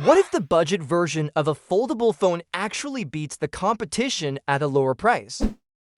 What if the budget version of a foldable phone actually beats the competition at a lower price?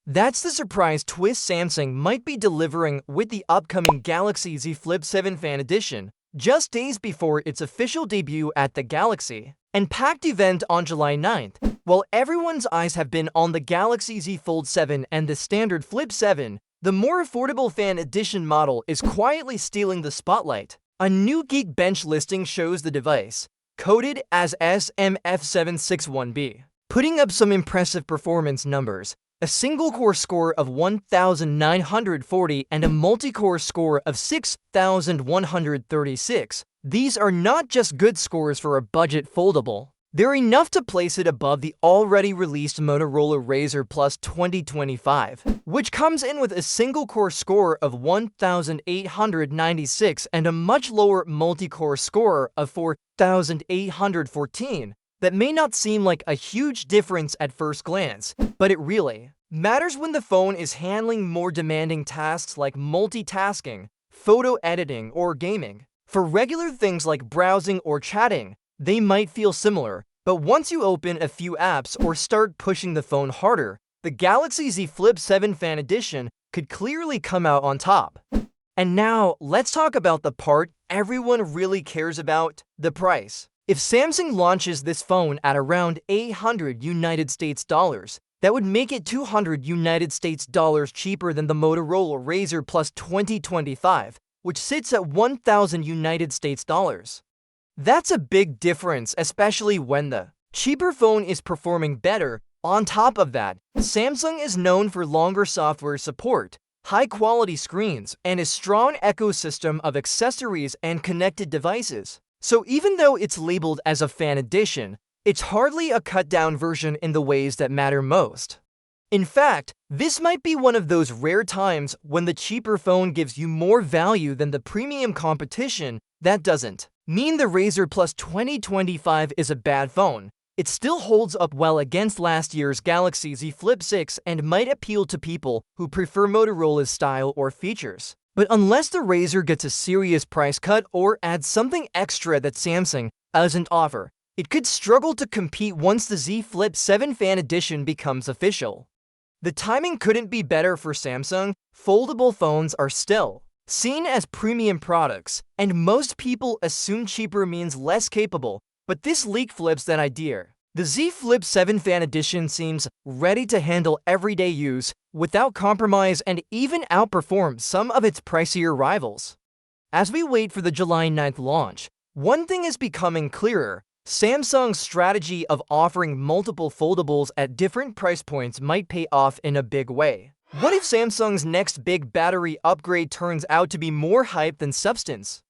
That's the surprise twist Samsung might be delivering with the upcoming Galaxy Z Flip 7 Fan Edition, just days before its official debut at the Galaxy Unpacked event on July 9th. While everyone's eyes have been on the Galaxy Z Fold 7 and the standard Flip 7, the more affordable Fan Edition model is quietly stealing the spotlight. A new Geekbench listing shows the device, coded as SMF761B, putting up some impressive performance numbers: a single-core score of 1,940 and a multi-core score of 6,136. These are not just good scores for a budget foldable. They're enough to place it above the already released Motorola Razr Plus 2025, which comes in with a single-core score of 1,896 and a much lower multi-core score of 4,814. That may not seem like a huge difference at first glance, but it really matters when the phone is handling more demanding tasks like multitasking, photo editing, or gaming. For regular things like browsing or chatting, they might feel similar, but once you open a few apps or start pushing the phone harder, the Galaxy Z Flip 7 Fan Edition could clearly come out on top. And now, let's talk about the part everyone really cares about: the price. If Samsung launches this phone at around $800 United States dollars, that would make it $200 United States dollars cheaper than the Motorola Razr Plus 2025, which sits at $1,000 United States dollars. That's a big difference, especially when the cheaper phone is performing better. On top of that, Samsung is known for longer software support, high-quality screens, and a strong ecosystem of accessories and connected devices. So even though it's labeled as a fan edition, it's hardly a cut-down version in the ways that matter most. In fact, this might be one of those rare times when the cheaper phone gives you more value than the premium competition. That doesn't mean the Razr Plus 2025 is a bad phone. It still holds up well against last year's Galaxy Z Flip 6 and might appeal to people who prefer Motorola's style or features. But unless the Razr gets a serious price cut or adds something extra that Samsung doesn't offer, it could struggle to compete once the Z Flip 7 Fan Edition becomes official. The timing couldn't be better for Samsung. Foldable phones are still seen as premium products, and most people assume cheaper means less capable, but this leak flips that idea. The Z Flip 7 Fan Edition seems ready to handle everyday use without compromise and even outperform some of its pricier rivals. As we wait for the July 9th launch, one thing is becoming clearer: Samsung's strategy of offering multiple foldables at different price points might pay off in a big way. What if Samsung's next big battery upgrade turns out to be more hype than substance?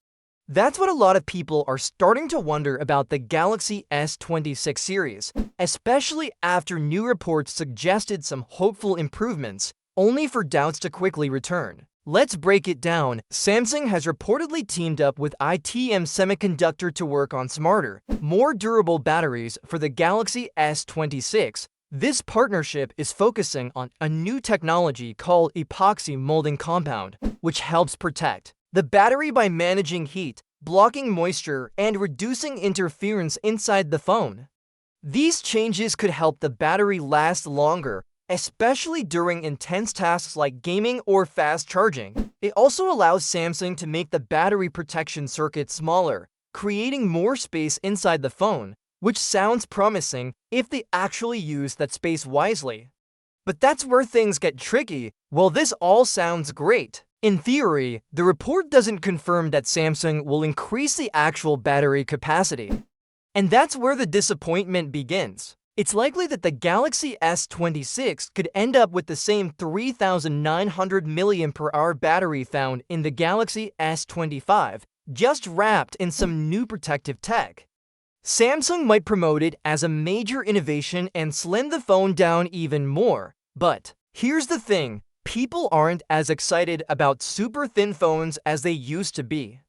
That's what a lot of people are starting to wonder about the Galaxy S26 series, especially after new reports suggested some hopeful improvements, only for doubts to quickly return. Let's break it down. Samsung has reportedly teamed up with ITM Semiconductor to work on smarter, more durable batteries for the Galaxy S26. This partnership is focusing on a new technology called epoxy molding compound, which helps protect the battery by managing heat, blocking moisture, and reducing interference inside the phone. These changes could help the battery last longer, especially during intense tasks like gaming or fast charging. It also allows Samsung to make the battery protection circuit smaller, creating more space inside the phone, which sounds promising if they actually use that space wisely. But that's where things get tricky. While this all sounds great, in theory, the report doesn't confirm that Samsung will increase the actual battery capacity. And that's where the disappointment begins. It's likely that the Galaxy S26 could end up with the same 3,900 mAh battery found in the Galaxy S25, just wrapped in some new protective tech. Samsung might promote it as a major innovation and slim the phone down even more. But here's the thing: people aren't as excited about super thin phones as they used to be.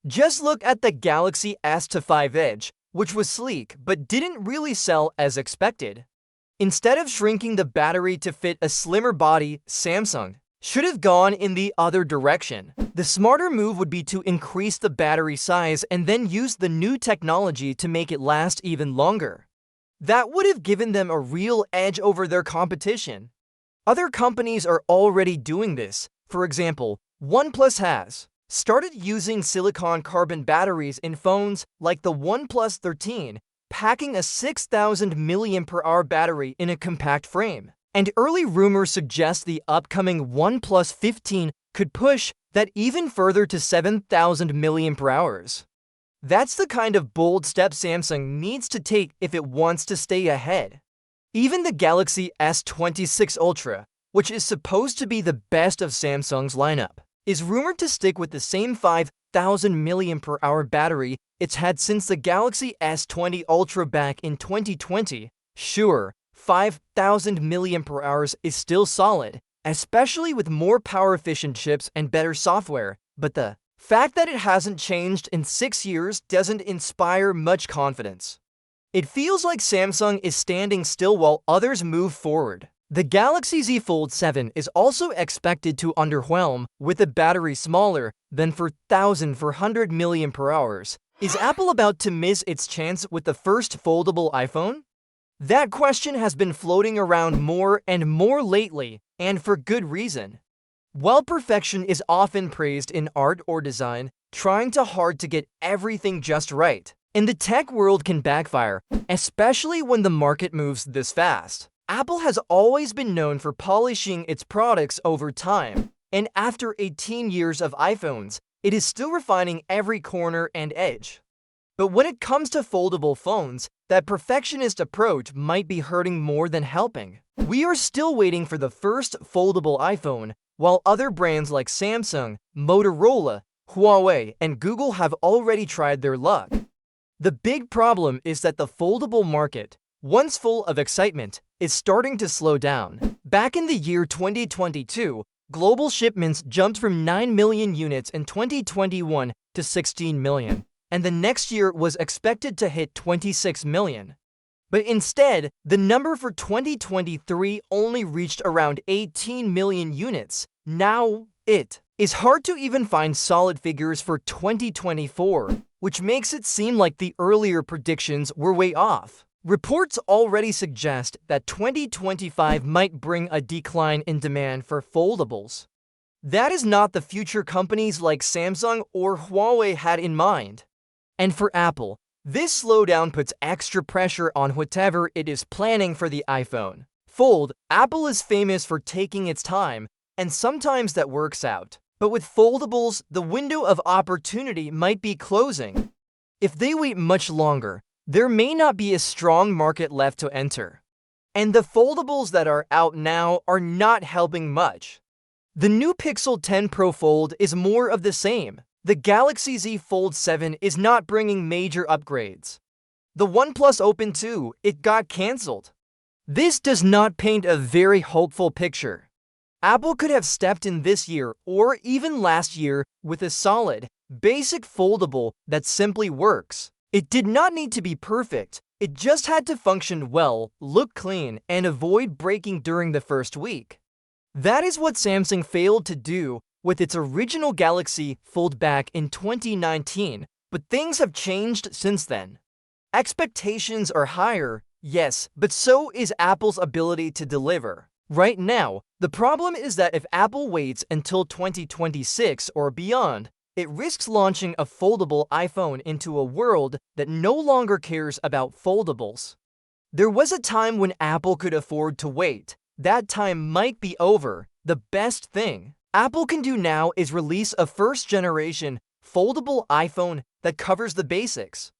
Just look at the Galaxy S5 Edge, which was sleek but didn't really sell as expected. Instead of shrinking the battery to fit a slimmer body, Samsung should have gone in the other direction. The smarter move would be to increase the battery size and then use the new technology to make it last even longer. That would have given them a real edge over their competition. Other companies are already doing this. For example, OnePlus has started using silicon carbon batteries in phones like the OnePlus 13, packing a 6,000 mAh battery in a compact frame. And early rumors suggest the upcoming OnePlus 15 could push that even further to 7,000 mAh. That's the kind of bold step Samsung needs to take if it wants to stay ahead. Even the Galaxy S26 Ultra, which is supposed to be the best of Samsung's lineup, is rumored to stick with the same 5,000 mAh battery it's had since the Galaxy S20 Ultra back in 2020. Sure, 5,000 mAh is still solid, especially with more power-efficient chips and better software, but the fact that it hasn't changed in 6 years doesn't inspire much confidence. It feels like Samsung is standing still while others move forward. The Galaxy Z Fold 7 is also expected to underwhelm with a battery smaller than 4,400 mAh. Is Apple about to miss its chance with the first foldable iPhone? That question has been floating around more and more lately, and for good reason. While perfection is often praised in art or design, trying too hard to get everything just right in the tech world can backfire, especially when the market moves this fast. Apple has always been known for polishing its products over time, and after 18 years of iPhones, it is still refining every corner and edge. But when it comes to foldable phones, that perfectionist approach might be hurting more than helping. We are still waiting for the first foldable iPhone, while other brands like Samsung, Motorola, Huawei, and Google have already tried their luck. The big problem is that the foldable market, once full of excitement, is starting to slow down. Back in the year 2022, global shipments jumped from 9 million units in 2021 to 16 million, and the next year was expected to hit 26 million. But instead, the number for 2023 only reached around 18 million units. Now, it is hard to even find solid figures for 2024, which makes it seem like the earlier predictions were way off. Reports already suggest that 2025 might bring a decline in demand for foldables. That is not the future companies like Samsung or Huawei had in mind. And for Apple, this slowdown puts extra pressure on whatever it is planning for the iPhone. Fold, Apple is famous for taking its time, and sometimes that works out. But with foldables, the window of opportunity might be closing. If they wait much longer, there may not be a strong market left to enter. And the foldables that are out now are not helping much. The new Pixel 10 Pro Fold is more of the same. The Galaxy Z Fold 7 is not bringing major upgrades. The OnePlus Open 2, it got cancelled. This does not paint a very hopeful picture. Apple could have stepped in this year or even last year with a solid, basic foldable that simply works. It did not need to be perfect, it just had to function well, look clean, and avoid breaking during the first week. That is what Samsung failed to do with its original Galaxy Fold back in 2019, but things have changed since then. Expectations are higher, yes, but so is Apple's ability to deliver. Right now, the problem is that if Apple waits until 2026 or beyond, it risks launching a foldable iPhone into a world that no longer cares about foldables. There was a time when Apple could afford to wait. That time might be over. The best thing Apple can do now is release a first-generation foldable iPhone that covers the basics.